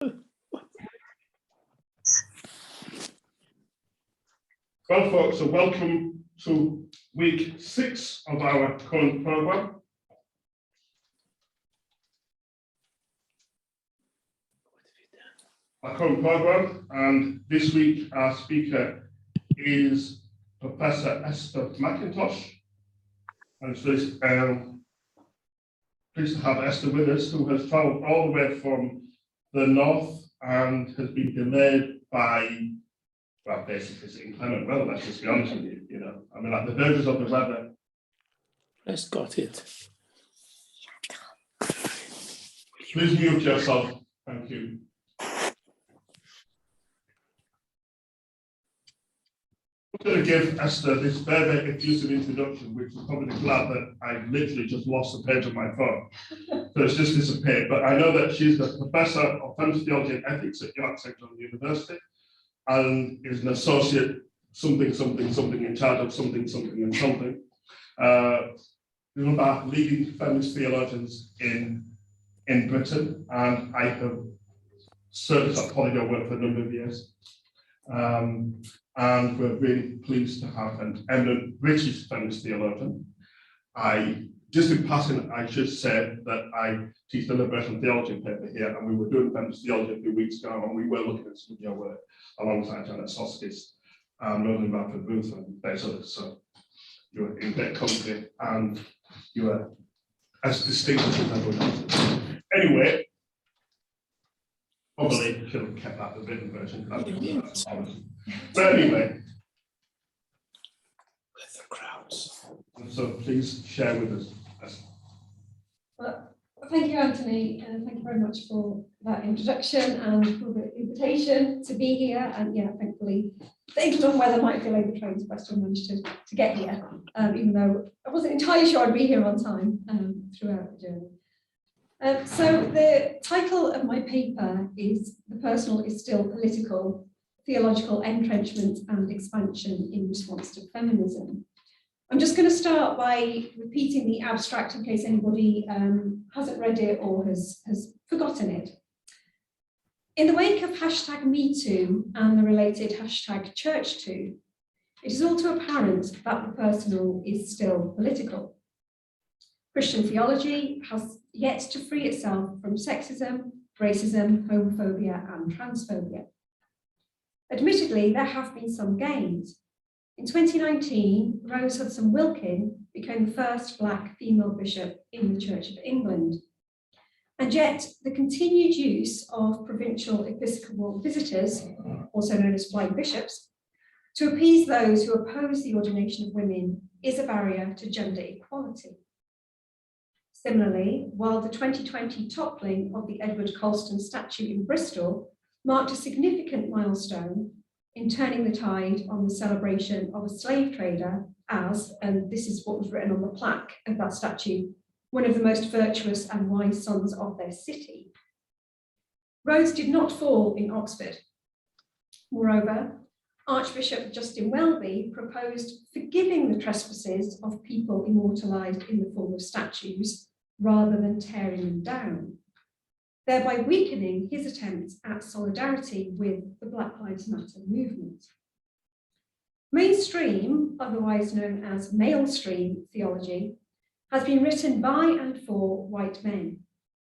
Well, folks, so welcome to week 6 of our current programme. And this week our speaker is Professor Esther McIntosh. And so pleased to have Esther with us, who has travelled all the way from the north and has been delayed by, well, basically it's inclement weather, let's just be honest with you, you know. I mean, like the burgers of the weather. Let's got it. Please mute yourself. Thank you. I'm going to give Esther this very effusive introduction, which is probably glad that I literally just lost the page on my phone. So it's just disappeared. But I know that she's the Professor of Feminist Theology and Ethics at York Central University and is an associate something in charge of something. One of our leading feminist theologians in Britain, and I have served at Polygo work for a number of years. And we're really pleased to have an eminent British feminist theologian. Just in passing, I should say that I teach the liberation theology paper here, and we were doing feminist theology a few weeks ago, and we were looking at some of your work alongside Janet Soskis, Northern Bradford Booth, and basically, so you were in great company, and you were as distinguished as everyone else. Anyway, probably should have kept that the written version. But anyway, With the crowds. So please share with us. Well, thank you, Anthony, and thank you very much for that introduction and for the invitation to be here. And yeah, thankfully, the inclement weather might feel overtrained, but I still managed to get here, even though I wasn't entirely sure I'd be here on time throughout the journey. So the title of my paper is "The Personal is Still Political: Theological Entrenchment and Expansion in Response to Feminism." I'm just going to start by repeating the abstract in case anybody hasn't read it or has forgotten it. In the wake of #MeToo and the related #ChurchToo, it is all too apparent that the personal is still political. Christian theology has yet to free itself from sexism, racism, homophobia, and transphobia. Admittedly, there have been some gains. In 2019, Rose Hudson Wilkin became the first Black female bishop in the Church of England. And yet, the continued use of provincial episcopal visitors, also known as flying bishops, to appease those who oppose the ordination of women is a barrier to gender equality. Similarly, while the 2020 toppling of the Edward Colston statue in Bristol marked a significant milestone in turning the tide on the celebration of a slave trader as, and this is what was written on the plaque of that statue, one of the most virtuous and wise sons of their city. Rhodes did not fall in Oxford. Moreover, Archbishop Justin Welby proposed forgiving the trespasses of people immortalised in the form of statues rather than tearing them down, thereby weakening his attempts at solidarity with the Black Lives Matter movement. Mainstream, otherwise known as mainstream theology, has been written by and for white men.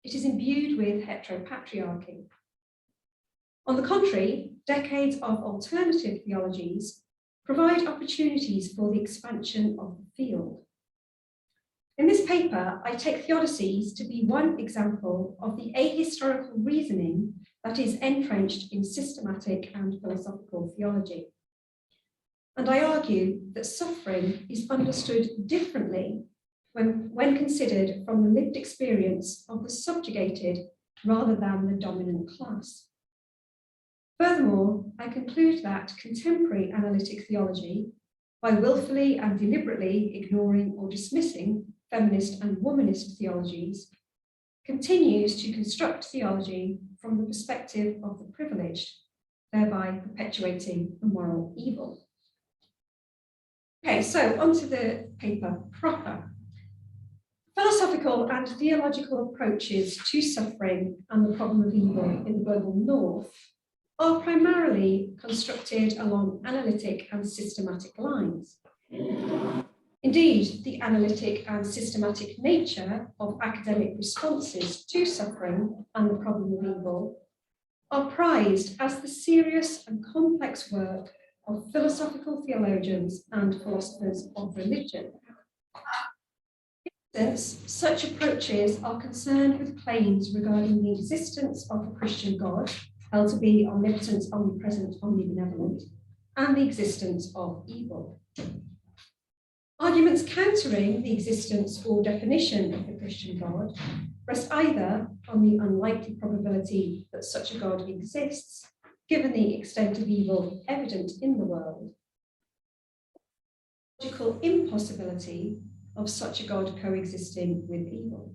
It is imbued with heteropatriarchy. On the contrary, decades of alternative theologies provide opportunities for the expansion of the field. In this paper, I take theodicies to be one example of the ahistorical reasoning that is entrenched in systematic and philosophical theology. And I argue that suffering is understood differently when considered from the lived experience of the subjugated rather than the dominant class. Furthermore, I conclude that contemporary analytic theology, by willfully and deliberately ignoring or dismissing feminist and womanist theologies, continues to construct theology from the perspective of the privileged, thereby perpetuating a moral evil. Okay, so onto the paper proper. Philosophical and theological approaches to suffering and the problem of evil in the global north are primarily constructed along analytic and systematic lines. Indeed, the analytic and systematic nature of academic responses to suffering and the problem of evil are prized as the serious and complex work of philosophical theologians and philosophers of religion. Since such approaches are concerned with claims regarding the existence of a Christian God, held to be omnipotent, omnipresent, omnibenevolent, and the existence of evil. Arguments countering the existence or definition of the Christian God rest either on the unlikely probability that such a God exists, given the extent of evil evident in the world, logical impossibility of such a God coexisting with evil.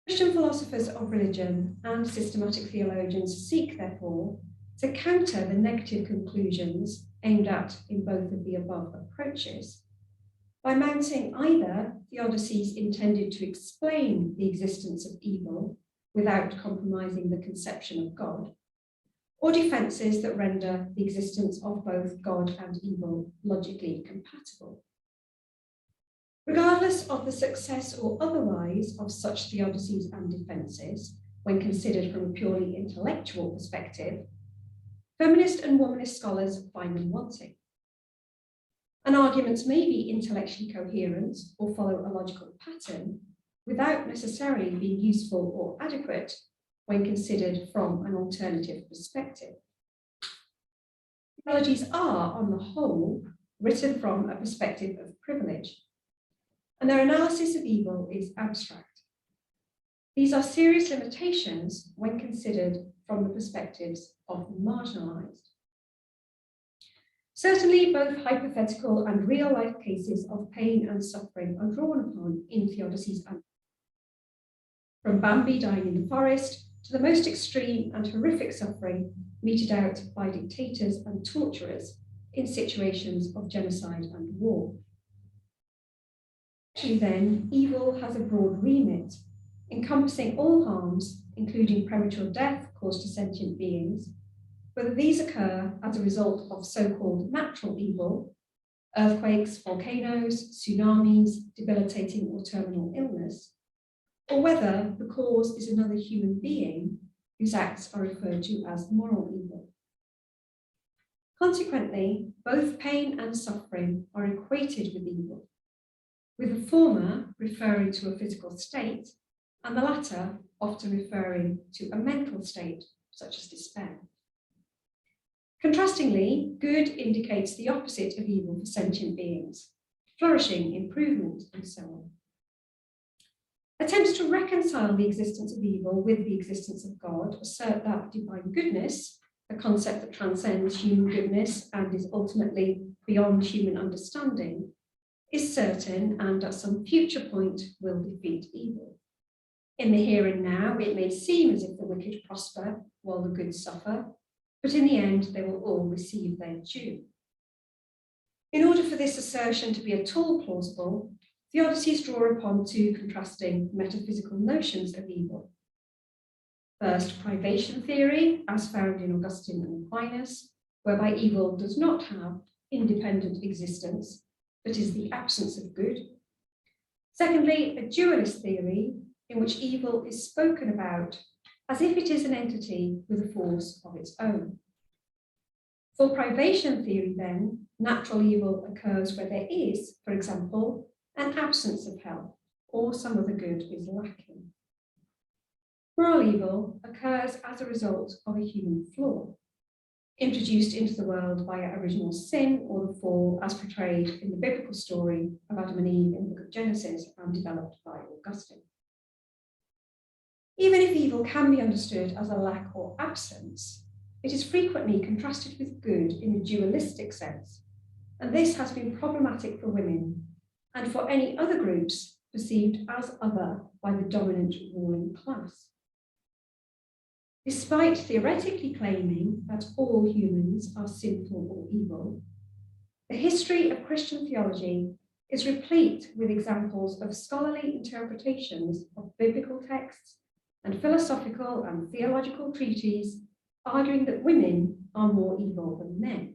Christian philosophers of religion and systematic theologians seek, therefore, to counter the negative conclusions aimed at in both of the above approaches by mounting either theodicies intended to explain the existence of evil without compromising the conception of God, or defences that render the existence of both God and evil logically compatible. Regardless of the success or otherwise of such theodicies and defences, when considered from a purely intellectual perspective, feminist and womanist scholars find them wanting. An argument may be intellectually coherent or follow a logical pattern without necessarily being useful or adequate when considered from an alternative perspective. Theologies are, on the whole, written from a perspective of privilege, and their analysis of evil is abstract. These are serious limitations when considered from the perspectives of the marginalised. Certainly, both hypothetical and real-life cases of pain and suffering are drawn upon in theodicies, from Bambi dying in the forest to the most extreme and horrific suffering meted out by dictators and torturers in situations of genocide and war. Actually, then, evil has a broad remit, encompassing all harms, including premature death caused to sentient beings, whether these occur as a result of so-called natural evil, earthquakes, volcanoes, tsunamis, debilitating or terminal illness, or whether the cause is another human being whose acts are referred to as moral evil. Consequently, both pain and suffering are equated with evil, with the former referring to a physical state and the latter often referring to a mental state, such as despair. Contrastingly, good indicates the opposite of evil for sentient beings, flourishing, improvement, and so on. Attempts to reconcile the existence of evil with the existence of God assert that divine goodness, a concept that transcends human goodness and is ultimately beyond human understanding, is certain and at some future point will defeat evil. In the here and now, it may seem as if the wicked prosper while the good suffer, but in the end, they will all receive their due. In order for this assertion to be at all plausible, theodicies draw upon two contrasting metaphysical notions of evil. First, privation theory, as found in Augustine and Aquinas, whereby evil does not have independent existence, but is the absence of good. Secondly, a dualist theory, in which evil is spoken about as if it is an entity with a force of its own. For privation theory, then, natural evil occurs where there is, for example, an absence of hell, or some other good is lacking. Moral evil occurs as a result of a human flaw, introduced into the world via original sin or the fall as portrayed in the biblical story of Adam and Eve in the book of Genesis and developed by Augustine. Even if evil can be understood as a lack or absence, it is frequently contrasted with good in a dualistic sense, and this has been problematic for women and for any other groups perceived as other by the dominant ruling class. Despite theoretically claiming that all humans are sinful or evil, the history of Christian theology is replete with examples of scholarly interpretations of biblical texts and philosophical and theological treatises arguing that women are more evil than men.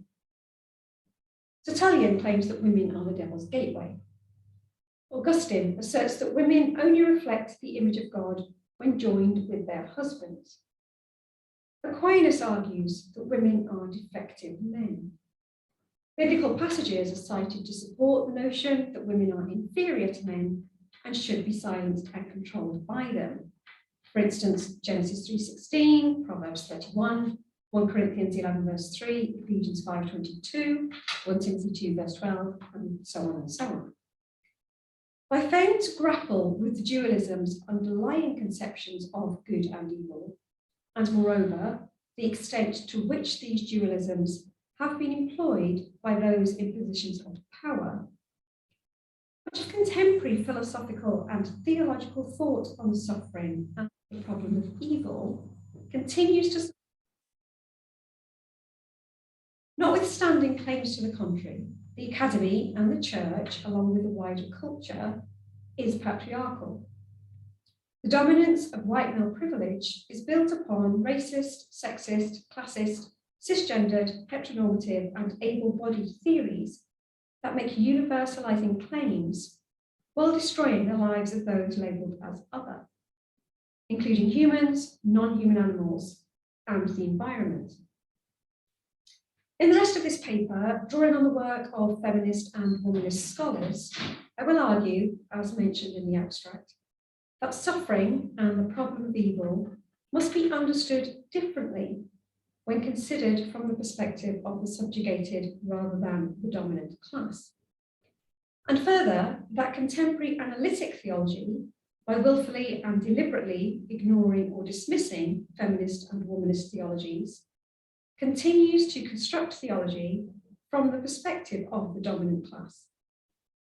Tertullian claims that women are the devil's gateway. Augustine asserts that women only reflect the image of God when joined with their husbands. Aquinas argues that women are defective men. Biblical passages are cited to support the notion that women are inferior to men and should be silenced and controlled by them. For instance, Genesis 3:16, Proverbs 31, 1 Corinthians 11 verse 3, Ephesians 5:22, 1 Timothy 2 verse 12, and so on and so on. By failing to grapple with the dualism's underlying conceptions of good and evil, and moreover, the extent to which these dualisms have been employed by those in positions of power, much of contemporary philosophical and theological thought on suffering and the problem of evil continues to, notwithstanding claims to the contrary. The academy and the church, along with the wider culture, is patriarchal. The dominance of white male privilege is built upon racist, sexist, classist, cisgendered, heteronormative, and able-bodied theories that make universalizing claims while destroying the lives of those labeled as other, including humans, non-human animals, and the environment. In the rest of this paper, drawing on the work of feminist and womanist scholars, I will argue, as mentioned in the abstract, that suffering and the problem of evil must be understood differently when considered from the perspective of the subjugated rather than the dominant class. And further, that contemporary analytic theology, by willfully and deliberately ignoring or dismissing feminist and womanist theologies, continues to construct theology from the perspective of the dominant class,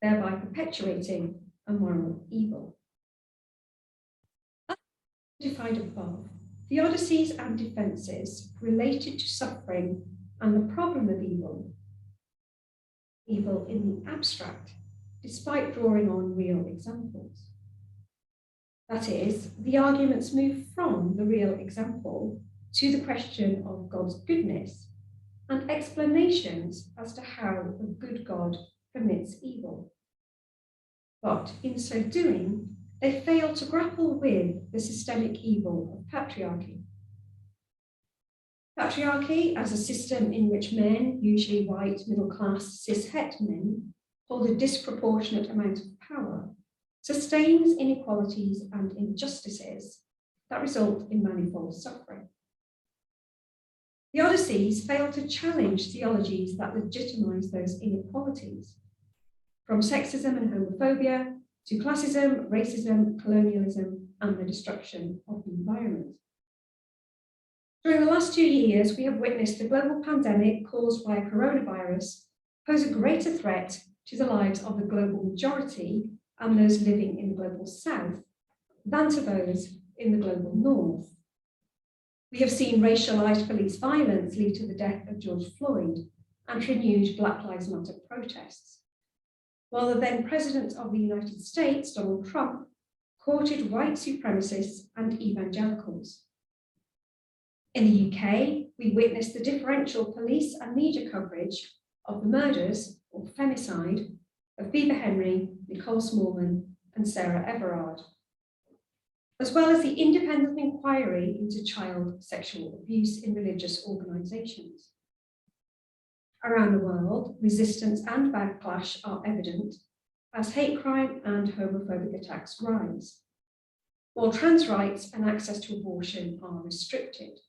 thereby perpetuating a moral evil. As defined above, theodicies and defences related to suffering and the problem of evil in the abstract, despite drawing on real examples. That is, the arguments move from the real example to the question of God's goodness and explanations as to how a good God permits evil. But in so doing, they fail to grapple with the systemic evil of patriarchy. Patriarchy, as a system in which men, usually white, middle-class, cis-het men, hold a disproportionate amount of power, sustains inequalities and injustices that result in manifold suffering. Theodicies fail to challenge theologies that legitimize those inequalities, from sexism and homophobia to classism, racism, colonialism, and the destruction of the environment. During the last 2 years, we have witnessed the global pandemic caused by a coronavirus pose a greater threat to the lives of the global majority and those living in the global south than to those in the global north. We have seen racialized police violence lead to the death of George Floyd and renewed Black Lives Matter protests, while the then President of the United States, Donald Trump, courted white supremacists and evangelicals. In the UK, we witnessed the differential police and media coverage of the murders, or femicide, of Bieber Henry, Nicole Smallman, and Sarah Everard, as well as the independent inquiry into child sexual abuse in religious organisations. Around the world, resistance and backlash are evident as hate crime and homophobic attacks rise, while trans rights and access to abortion are restricted.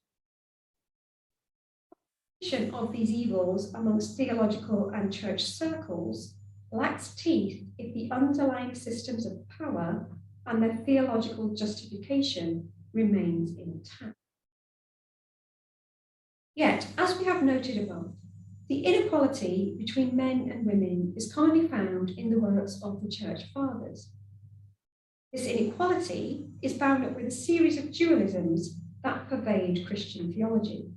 Of these evils amongst theological and church circles lacks teeth if the underlying systems of power and their theological justification remains intact. Yet, as we have noted above, the inequality between men and women is commonly found in the works of the Church Fathers. This inequality is bound up with a series of dualisms that pervade Christian theology.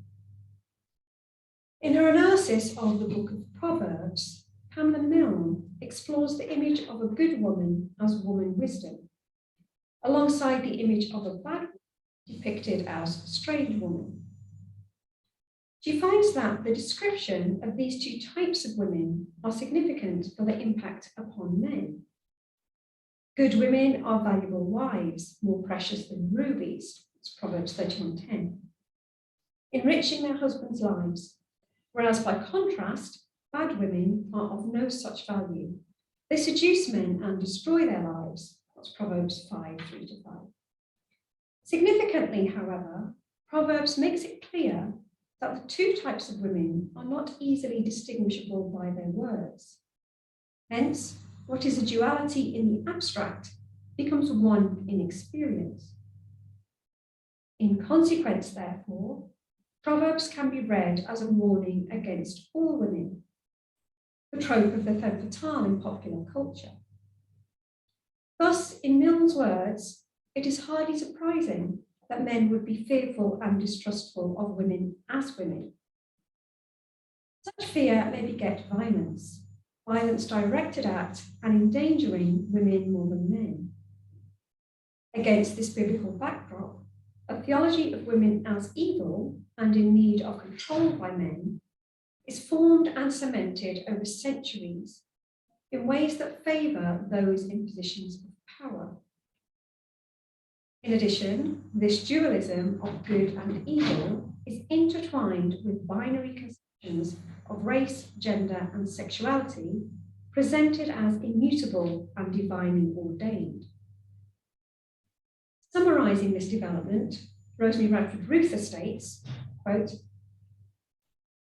In her analysis of the book of Proverbs, Pamela Milne explores the image of a good woman as woman wisdom, alongside the image of a bad woman depicted as strange woman. She finds that the description of these two types of women are significant for their impact upon men. Good women are valuable wives, more precious than rubies, it's Proverbs 31:10, enriching their husbands' lives, whereas by contrast, bad women are of no such value. They seduce men and destroy their lives, that's Proverbs 5:3-5. Significantly, however, Proverbs makes it clear that the two types of women are not easily distinguishable by their words. Hence, what is a duality in the abstract becomes one in experience. In consequence, therefore, Proverbs can be read as a warning against all women, the trope of the femme fatale in popular culture. Thus, in Milne's words, it is hardly surprising that men would be fearful and distrustful of women as women. Such fear may beget violence, violence directed at and endangering women more than men. Against this biblical backdrop, a theology of women as evil and in need of control by men is formed and cemented over centuries in ways that favour those in positions of power. In addition, this dualism of good and evil is intertwined with binary conceptions of race, gender, and sexuality presented as immutable and divinely ordained. Summarising this development, Rosemary Radford Ruther states, quote,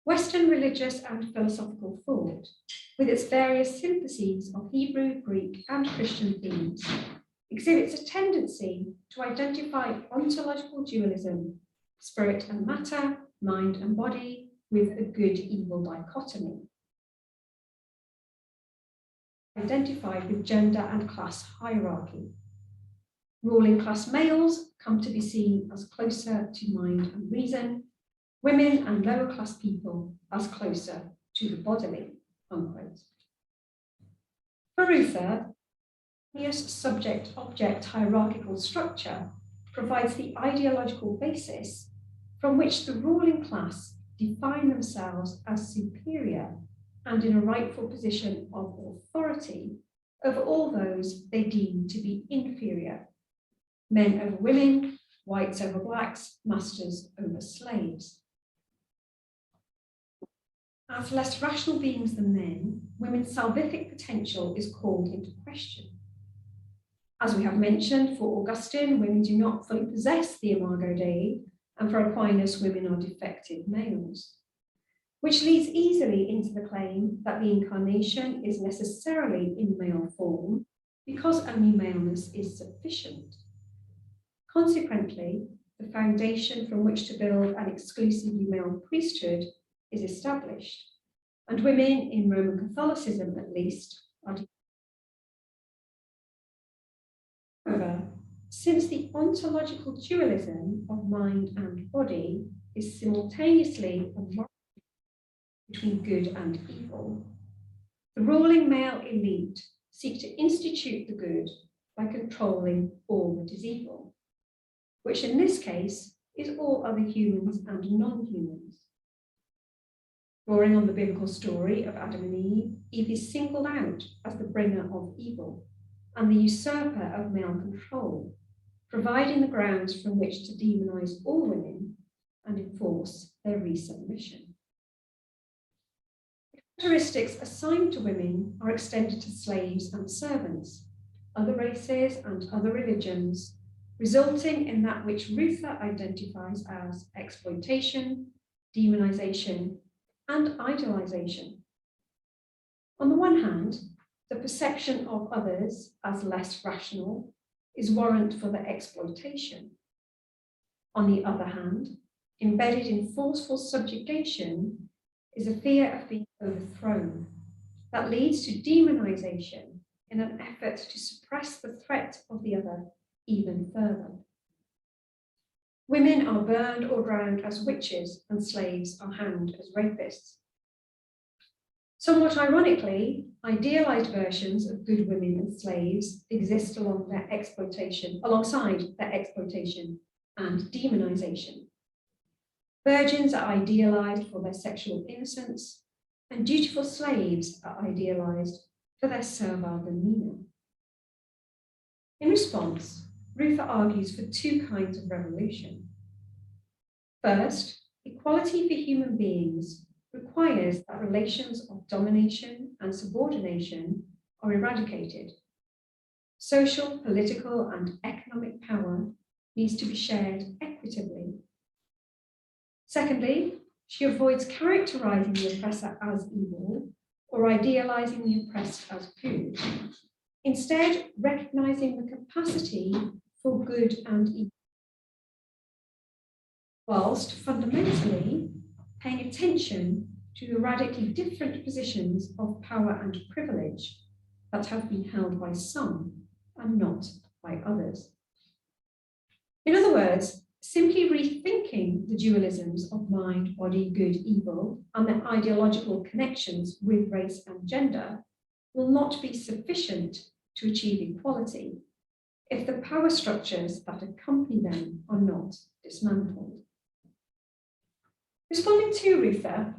Western religious and philosophical thought, with its various syntheses of Hebrew, Greek, and Christian themes, exhibits a tendency to identify ontological dualism, spirit and matter, mind and body, with a good-evil dichotomy. Identified with gender and class hierarchy. Ruling class males come to be seen as closer to mind and reason, women and lower class people as closer to the bodily, unquote. For Ruther, this subject-object hierarchical structure provides the ideological basis from which the ruling class define themselves as superior and in a rightful position of authority over all those they deem to be inferior. Men over women, whites over blacks, masters over slaves. As less rational beings than men, women's salvific potential is called into question. As we have mentioned, for Augustine, women do not fully possess the imago Dei, and for Aquinas, women are defective males, which leads easily into the claim that the incarnation is necessarily in male form because only maleness is sufficient. Consequently, the foundation from which to build an exclusively male priesthood is established, and women, in Roman Catholicism at least, are. However, since the ontological dualism of mind and body is simultaneously a marriage between good and evil, the ruling male elite seek to institute the good by controlling all that is evil, which in this case is all other humans and non-humans. Drawing on the biblical story of Adam and Eve, Eve is singled out as the bringer of evil and the usurper of male control, providing the grounds from which to demonize all women and enforce their resubmission. The characteristics assigned to women are extended to slaves and servants, other races and other religions, resulting in that which Ruther identifies as exploitation, demonization, and idolization. On the one hand, the perception of others as less rational is warrant for their exploitation. On the other hand, embedded in forceful subjugation is a fear of being overthrown that leads to demonization in an effort to suppress the threat of the other even further. Women are burned or drowned as witches, and slaves are hanged as rapists. Somewhat ironically, idealized versions of good women and slaves exist alongside their exploitation and demonization. Virgins are idealized for their sexual innocence, and dutiful slaves are idealized for their servile demeanor. In response, Ruther argues for two kinds of revolution. First, equality for human beings requires that relations of domination and subordination are eradicated. Social, political, and economic power needs to be shared equitably. Secondly, she avoids characterizing the oppressor as evil or idealizing the oppressed as good, instead recognizing the capacity for good and evil, whilst fundamentally paying attention to the radically different positions of power and privilege that have been held by some and not by others. In other words, simply rethinking the dualisms of mind, body, good, evil, and their ideological connections with race and gender will not be sufficient to achieve equality if the power structures that accompany them are not dismantled. Responding to Ruther,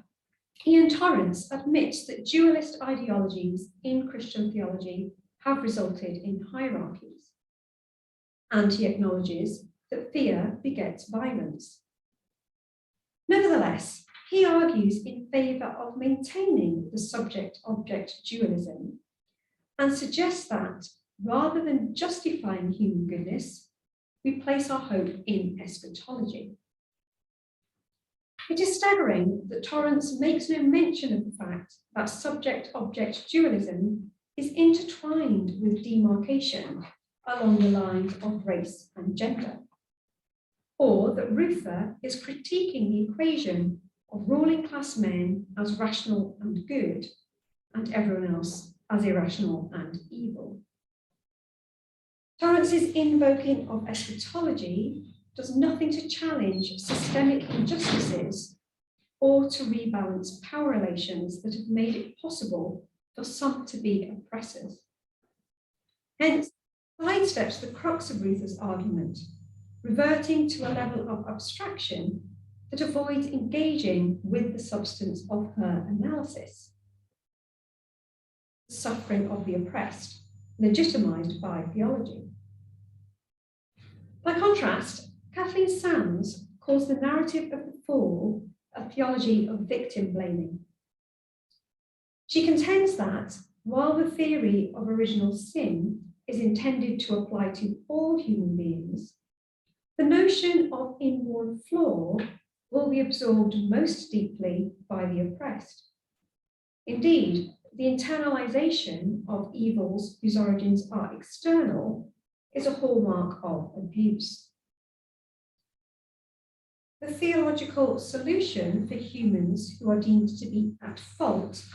Ian Torrance admits that dualist ideologies in Christian theology have resulted in hierarchies, and he acknowledges that fear begets violence. Nevertheless, he argues in favour of maintaining the subject-object dualism and suggests that, rather than justifying human goodness, we place our hope in eschatology. It is staggering that Torrance makes no mention of the fact that subject-object dualism is intertwined with demarcation along the lines of race and gender, or that Ruther is critiquing the equation of ruling class men as rational and good, and everyone else as irrational and evil. Torrance's invoking of eschatology does nothing to challenge systemic injustices or to rebalance power relations that have made it possible for some to be oppressors. Hence, sidesteps the crux of Ruther's argument, reverting to a level of abstraction that avoids engaging with the substance of her analysis. The suffering of the oppressed, legitimized by theology. By contrast, Kathleen Sands calls the narrative of the fall a theology of victim blaming. She contends that while the theory of original sin is intended to apply to all human beings, the notion of inborn flaw will be absorbed most deeply by the oppressed. Indeed, the internalization of evils whose origins are external is a hallmark of abuse. The theological solution for humans who are deemed to be at fault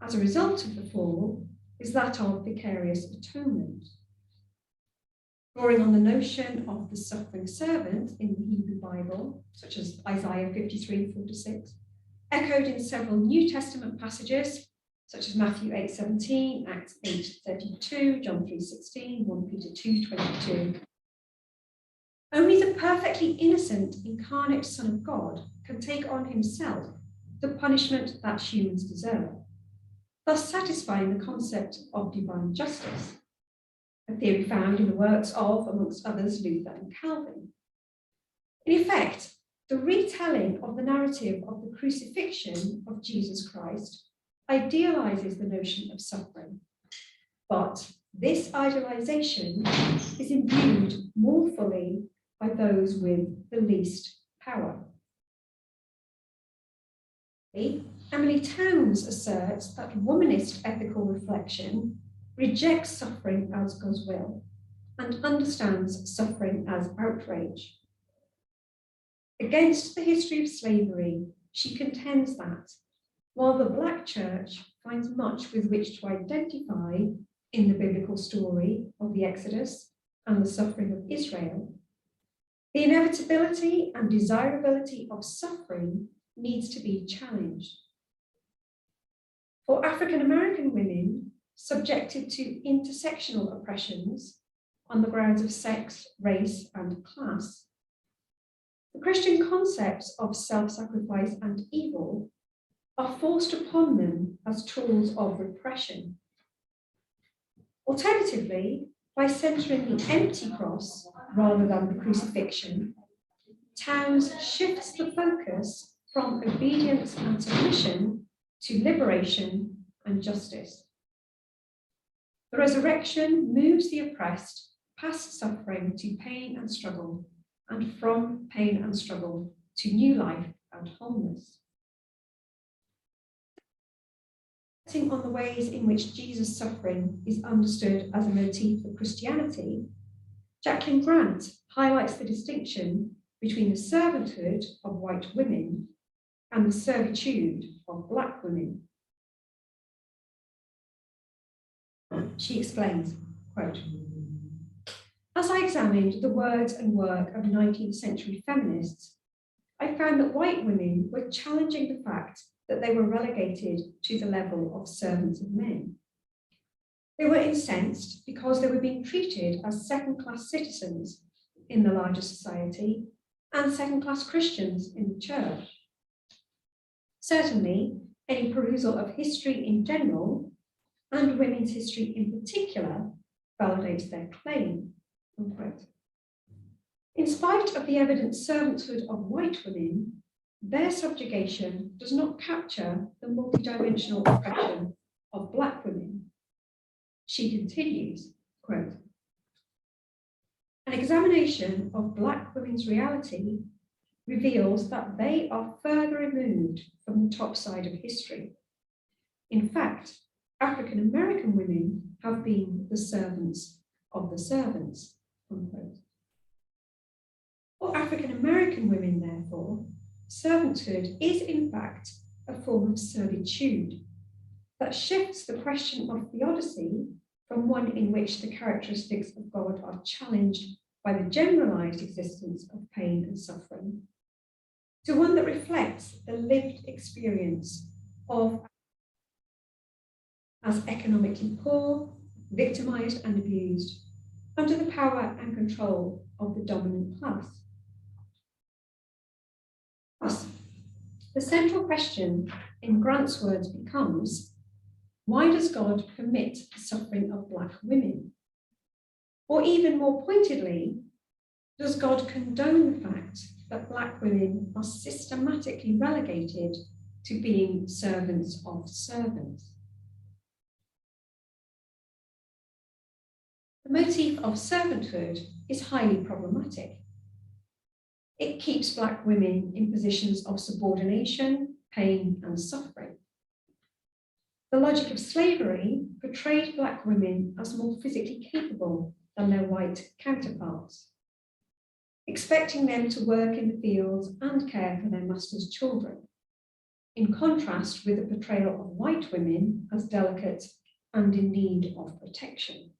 as a result of the fall is that of vicarious atonement. Drawing on the notion of the suffering servant in the Hebrew Bible, such as Isaiah 53:4-6, echoed in several New Testament passages, such as Matthew 8:17, Acts 8:32, John 3:16, 1 Peter 2:22. Only the perfectly innocent incarnate Son of God can take on himself the punishment that humans deserve, thus satisfying the concept of divine justice, a theory found in the works of, amongst others, Luther and Calvin. In effect, the retelling of the narrative of the crucifixion of Jesus Christ idealizes the notion of suffering, but this idealization is imbued more fully by those with the least power. Emily Towns asserts that womanist ethical reflection rejects suffering as God's will and understands suffering as outrage. Against the history of slavery, she contends that while the Black Church finds much with which to identify in the biblical story of the Exodus and the suffering of Israel, the inevitability and desirability of suffering needs to be challenged. For African American women subjected to intersectional oppressions on the grounds of sex, race, and class, the Christian concepts of self-sacrifice and evil are forced upon them as tools of repression. Alternatively, by centering the empty cross rather than the crucifixion, Towns shifts the focus from obedience and submission to liberation and justice. The resurrection moves the oppressed past suffering to pain and struggle, and from pain and struggle to new life and wholeness. On the ways in which Jesus' suffering is understood as a motif for Christianity, Jacqueline Grant highlights the distinction between the servanthood of white women and the servitude of black women. She explains, quote, "As I examined the words and work of 19th century feminists, I found that white women were challenging the fact that they were relegated to the level of servants of men. They were incensed because they were being treated as second-class citizens in the larger society and second-class Christians in the church. Certainly, any perusal of history in general, and women's history in particular, validates their claim." Unquote. In spite of the evident servanthood of white women, their subjugation does not capture the multidimensional oppression of black women. She continues, quote, "An examination of black women's reality reveals that they are further removed from the top side of history. In fact, African American women have been the servants of the servants." Unquote. For African American women, therefore, servanthood is in fact a form of servitude that shifts the question of theodicy from one in which the characteristics of God are challenged by the generalized existence of pain and suffering, to one that reflects the lived experience of as economically poor, victimized and abused, under the power and control of the dominant class. Thus, the central question in Grant's words becomes, why does God permit the suffering of black women? Or even more pointedly, does God condone the fact that black women are systematically relegated to being servants of servants? The motif of servanthood is highly problematic. It keeps black women in positions of subordination, pain, and suffering. The logic of slavery portrayed black women as more physically capable than their white counterparts, expecting them to work in the fields and care for their master's children, in contrast with the portrayal of white women as delicate and in need of protection.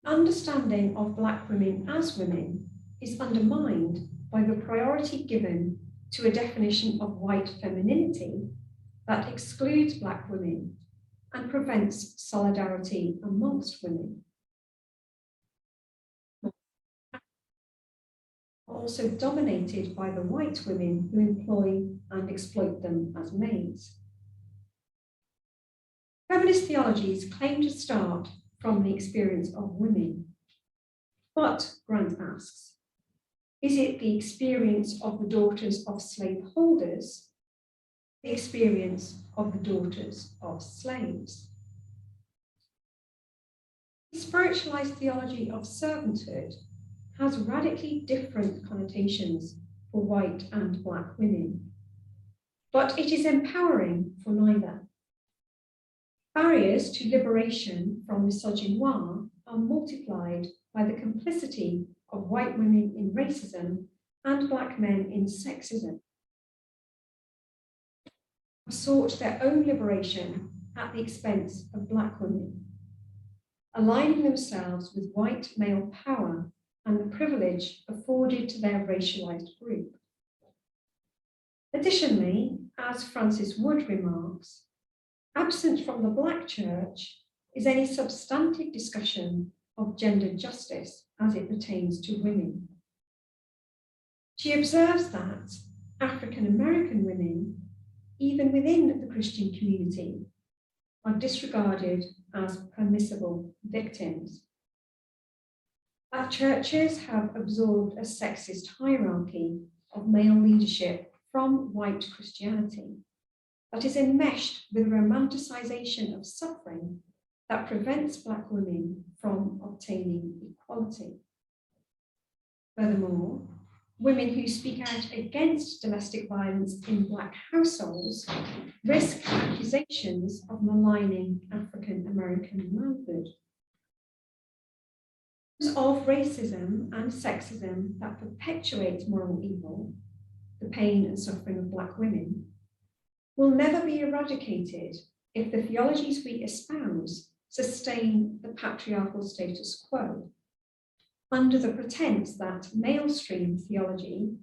Understanding of black women as women is undermined by the priority given to a definition of white femininity that excludes black women and prevents solidarity amongst women. Also dominated by the white women who employ and exploit them as maids. Feminist theologies claim to start from the experience of women. But, Grant asks, is it the experience of the daughters of slaveholders, the experience of the daughters of slaves? The spiritualized theology of servanthood has radically different connotations for white and black women, but it is empowering for neither. Barriers to liberation from misogynoir are multiplied by the complicity of white women in racism and black men in sexism, have sought their own liberation at the expense of black women, aligning themselves with white male power and the privilege afforded to their racialized group. Additionally, as Francis Wood remarks, absent from the Black Church is any substantive discussion of gender justice as it pertains to women. She observes that African American women, even within the Christian community, are disregarded as permissible victims. That churches have absorbed a sexist hierarchy of male leadership from white Christianity that is enmeshed with a romanticization of suffering that prevents Black women from obtaining equality. Furthermore, women who speak out against domestic violence in Black households risk accusations of maligning African American manhood. Of racism and sexism that perpetuate moral evil, the pain and suffering of Black women, will never be eradicated if the theologies we espouse sustain the patriarchal status quo, under the pretense that mainstream theology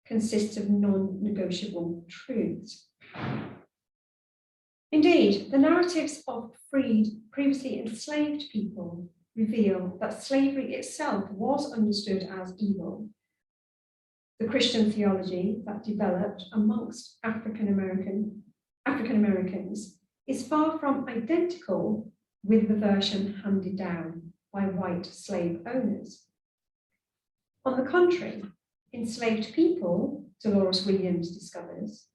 consists of non-negotiable truths. Indeed, the narratives of freed, previously enslaved people reveal that slavery itself was understood as evil. The Christian theology that developed amongst African Americans is far from identical with the version handed down by white slave owners. On the contrary, enslaved people, Dolores Williams discovers,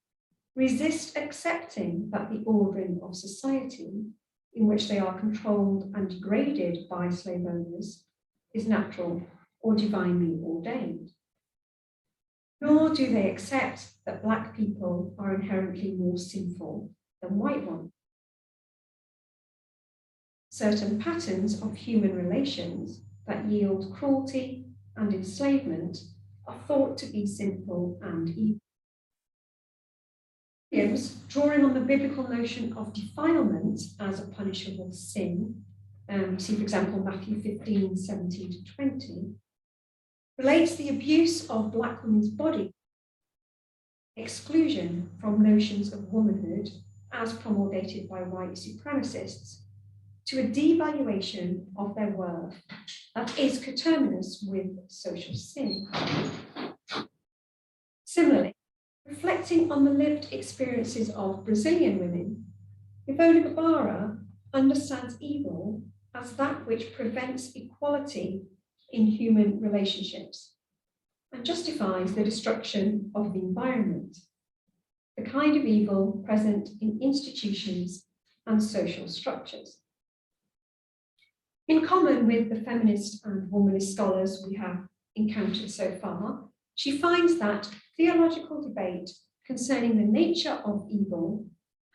resist accepting that the ordering of society in which they are controlled and degraded by slave owners is natural or divinely ordained. Nor do they accept that Black people are inherently more sinful than white ones. Certain patterns of human relations that yield cruelty and enslavement are thought to be sinful and evil. Williams, drawing on the biblical notion of defilement as a punishable sin, see for example Matthew 15, 17 to 20, relates the abuse of Black women's body, exclusion from notions of womanhood as promulgated by white supremacists, to a devaluation of their worth that is coterminous with social sin. Similarly, reflecting on the lived experiences of Brazilian women, Ivona Gabara understands evil as that which prevents equality in human relationships and justifies the destruction of the environment, the kind of evil present in institutions and social structures. In common with the feminist and womanist scholars we have encountered so far, she finds that theological debate concerning the nature of evil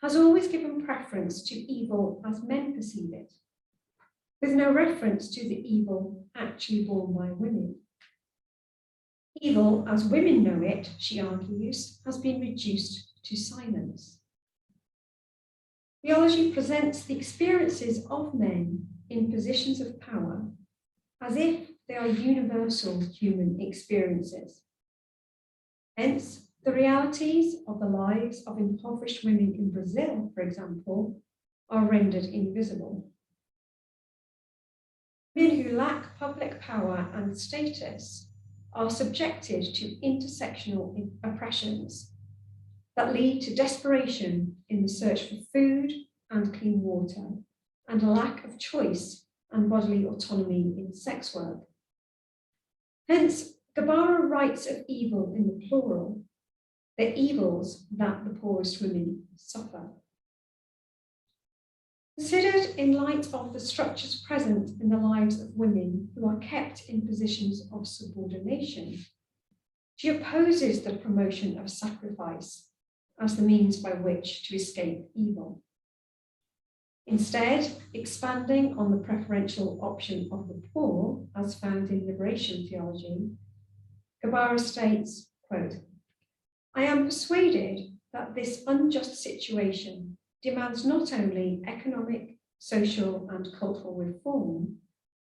has always given preference to evil as men perceive it, with no reference to the evil actually borne by women. Evil as women know it, she argues, has been reduced to silence. Theology presents the experiences of men in positions of power as if they are universal human experiences. Hence, the realities of the lives of impoverished women in Brazil, for example, are rendered invisible. Women who lack public power and status are subjected to intersectional oppressions that lead to desperation in the search for food and clean water, and a lack of choice and bodily autonomy in sex work. Hence, Gabara writes of evil in the plural, the evils that the poorest women suffer. Considered in light of the structures present in the lives of women who are kept in positions of subordination, she opposes the promotion of sacrifice as the means by which to escape evil. Instead, expanding on the preferential option of the poor, as found in liberation theology, Gabara states, quote, "I am persuaded that this unjust situation demands not only economic, social, and cultural reform,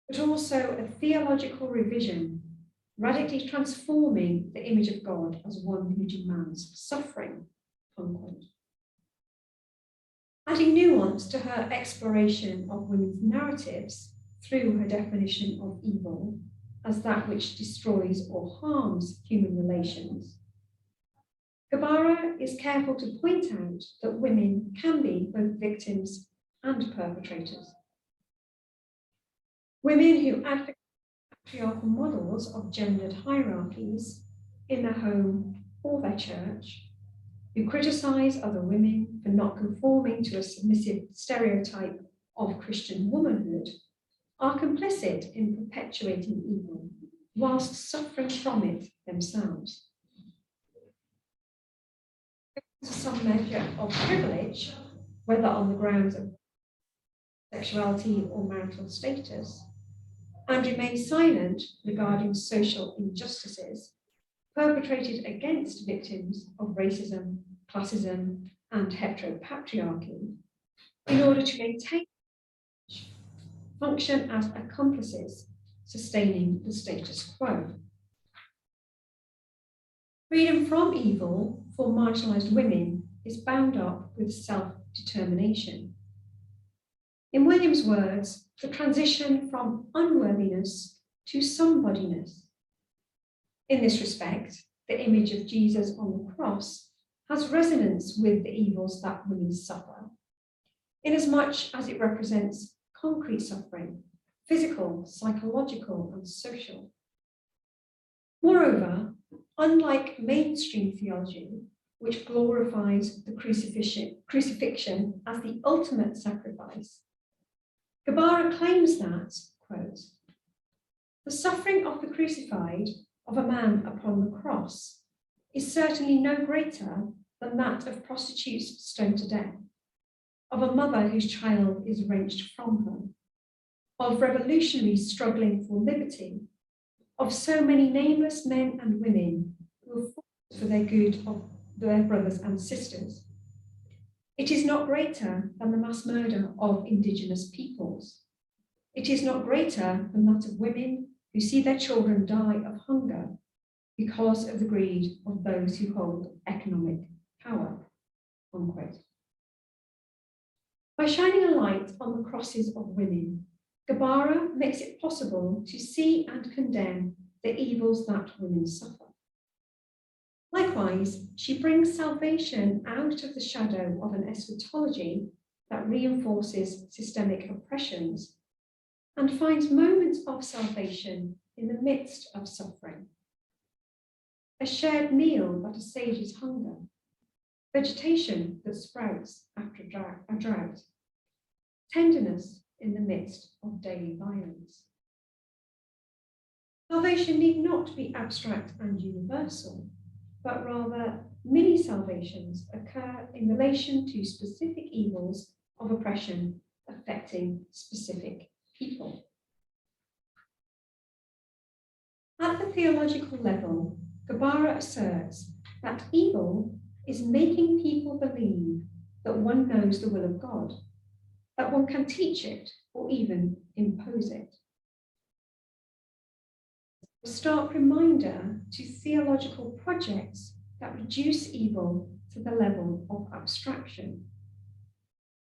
but also a theological revision, radically transforming the image of God as one who demands suffering," unquote. Adding nuance to her exploration of women's narratives through her definition of evil as that which destroys or harms human relations, Gabara is careful to point out that women can be both victims and perpetrators. Women who advocate patriarchal models of gendered hierarchies in their home or their church, who criticize other women for not conforming to a submissive stereotype of Christian womanhood, are complicit in perpetuating evil whilst suffering from it themselves. To some measure of privilege, whether on the grounds of sexuality or marital status, and remain silent regarding social injustices perpetrated against victims of racism, classism, and heteropatriarchy, in order to maintain function as accomplices sustaining the status quo. Freedom from evil for marginalised women is bound up with self-determination. In William's words, the transition from unworthiness to somebodyness. In this respect, the image of Jesus on the cross has resonance with the evils that women suffer, inasmuch as it represents concrete suffering, physical, psychological, and social. Moreover, unlike mainstream theology, which glorifies the crucifixion as the ultimate sacrifice, Gabara claims that, quote, the suffering of the crucified of a man upon the cross is certainly no greater than that of prostitutes stoned to death, of a mother whose child is wrenched from her, of revolutionaries struggling for liberty, of so many nameless men and women who have fought for their good of their brothers and sisters. It is not greater than the mass murder of indigenous peoples. It is not greater than that of women who see their children die of hunger because of the greed of those who hold economic power, unquote. By shining a light on the crosses of women, Gabara makes it possible to see and condemn the evils that women suffer. Likewise, she brings salvation out of the shadow of an eschatology that reinforces systemic oppressions and finds moments of salvation in the midst of suffering. A shared meal that assuages hunger, vegetation that sprouts after a drought, tenderness in the midst of daily violence. Salvation need not be abstract and universal, but rather mini salvations occur in relation to specific evils of oppression affecting specific people. At the theological level, Gabara asserts that evil is making people believe that one knows the will of God, that one can teach it or even impose it. A stark reminder to theological projects that reduce evil to the level of abstraction,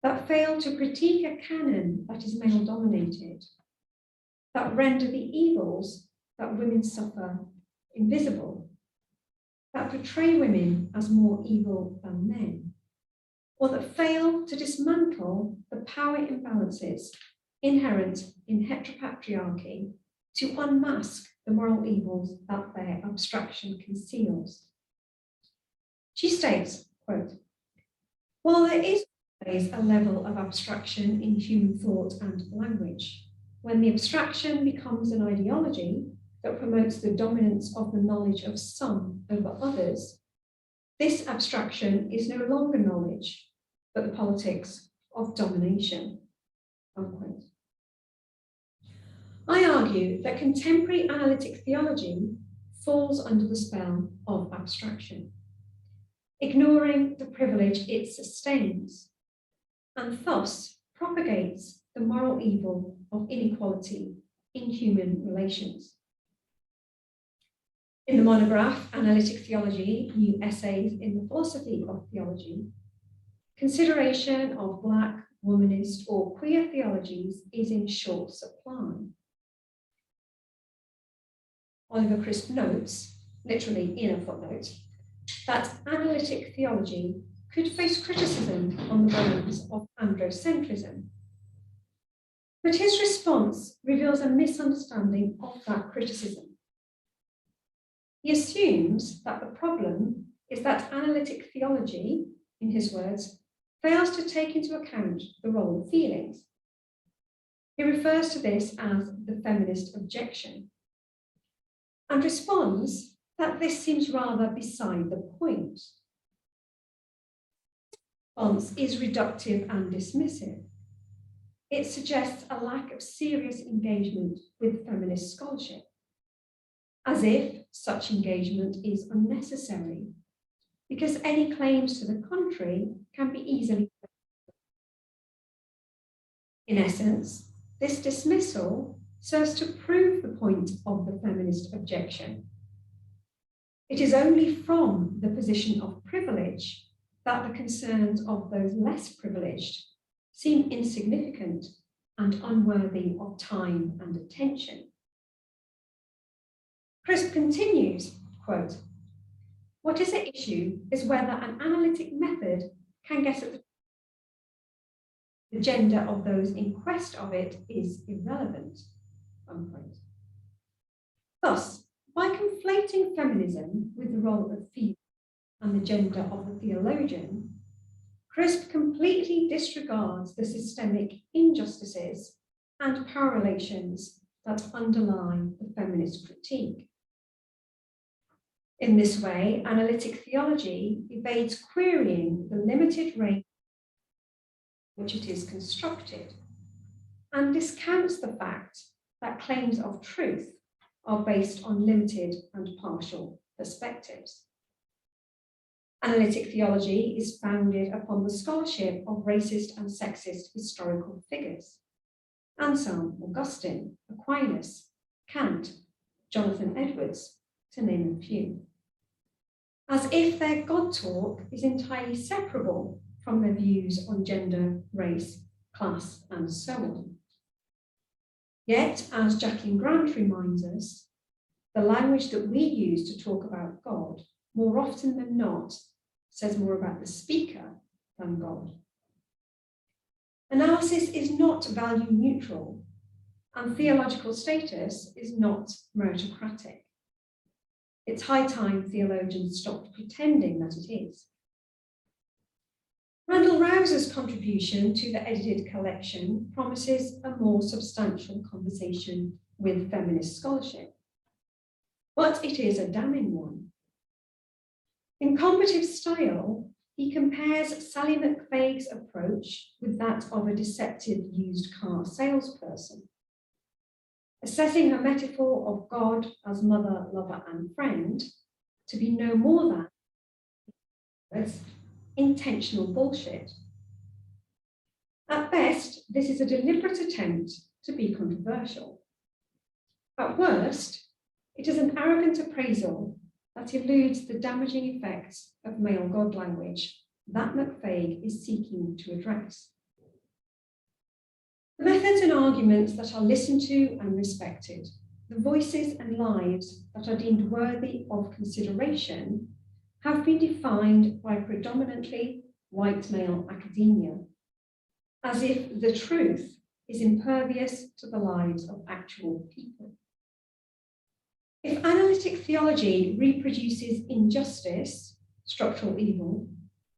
that fail to critique a canon that is male-dominated, that render the evils that women suffer invisible, that portray women as more evil than men, or that fail to dismantle the power imbalances inherent in heteropatriarchy to unmask the moral evils that their abstraction conceals. She states, quote, while there is always a level of abstraction in human thought and language, when the abstraction becomes an ideology that promotes the dominance of the knowledge of some over others, this abstraction is no longer knowledge, but the politics of domination, unquote. I argue that contemporary analytic theology falls under the spell of abstraction, ignoring the privilege it sustains, and thus propagates the moral evil of inequality in human relations. In the monograph, Analytic Theology, New Essays in the Philosophy of Theology, consideration of Black, womanist, or queer theologies is in short supply. Oliver Crisp notes, literally in a footnote, that analytic theology could face criticism on the grounds of androcentrism. But his response reveals a misunderstanding of that criticism. He assumes that the problem is that analytic theology, in his words, fails to take into account the role of feelings. He refers to this as the feminist objection and responds that this seems rather beside the point. Response is reductive and dismissive. It suggests a lack of serious engagement with feminist scholarship, as if such engagement is unnecessary, because any claims to the contrary can be easily. In essence, this dismissal serves to prove the point of the feminist objection. It is only from the position of privilege that the concerns of those less privileged seem insignificant and unworthy of time and attention. Crisp continues, quote, "What is at issue is whether an analytic method can get at the gender of those in quest of it is irrelevant," unquote. Thus, by conflating feminism with the role of female and the gender of the theologian, Crisp completely disregards the systemic injustices and power relations that underlie the feminist critique. In this way, analytic theology evades querying the limited range in which it is constructed and discounts the fact that claims of truth are based on limited and partial perspectives. Analytic theology is founded upon the scholarship of racist and sexist historical figures: Anselm, Augustine, Aquinas, Kant, Jonathan Edwards, to name a few, as if their God talk is entirely separable from their views on gender, race, class, and so on. Yet, as Jacqueline Grant reminds us, the language that we use to talk about God, more often than not, says more about the speaker than God. Analysis is not value neutral, and theological status is not meritocratic. It's high time theologians stopped pretending that it is. Randall Rouser's contribution to the edited collection promises a more substantial conversation with feminist scholarship, but it is a damning one. In combative style, he compares Sally McFaig's approach with that of a deceptive used car salesperson, assessing her metaphor of God as mother, lover, and friend to be no more than intentional bullshit. At best, this is a deliberate attempt to be controversial. At worst, it is an arrogant appraisal that eludes the damaging effects of male God language that McFaig is seeking to address. The methods and arguments that are listened to and respected, the voices and lives that are deemed worthy of consideration, have been defined by predominantly white male academia, as if the truth is impervious to the lives of actual people. If analytic theology reproduces injustice, structural evil,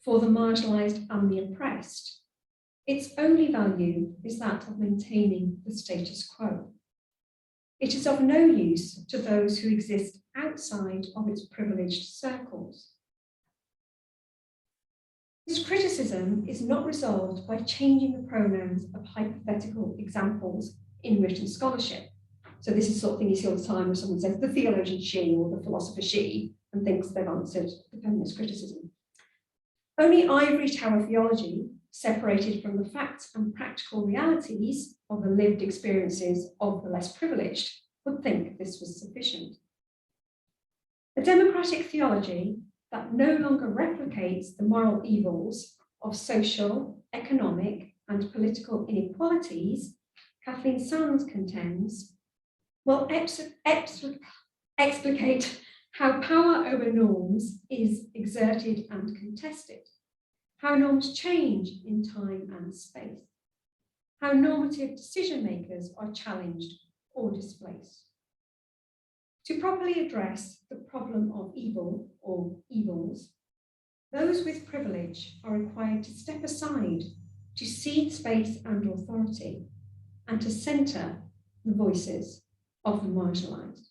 for the marginalized and the oppressed, its only value is that of maintaining the status quo. It is of no use to those who exist outside of its privileged circles. This criticism is not resolved by changing the pronouns of hypothetical examples in written scholarship. So this is the sort of thing you see all the time when someone says the theologian she or the philosopher she and thinks they've answered the feminist criticism. Only ivory tower theology, separated from the facts and practical realities of the lived experiences of the less privileged, would think this was sufficient. A democratic theology that no longer replicates the moral evils of social, economic, and political inequalities, Kathleen Sands contends, will explicate how power over norms is exerted and contested, how norms change in time and space, how normative decision makers are challenged or displaced. To properly address the problem of evil or evils, those with privilege are required to step aside to cede space and authority and to centre the voices of the marginalised.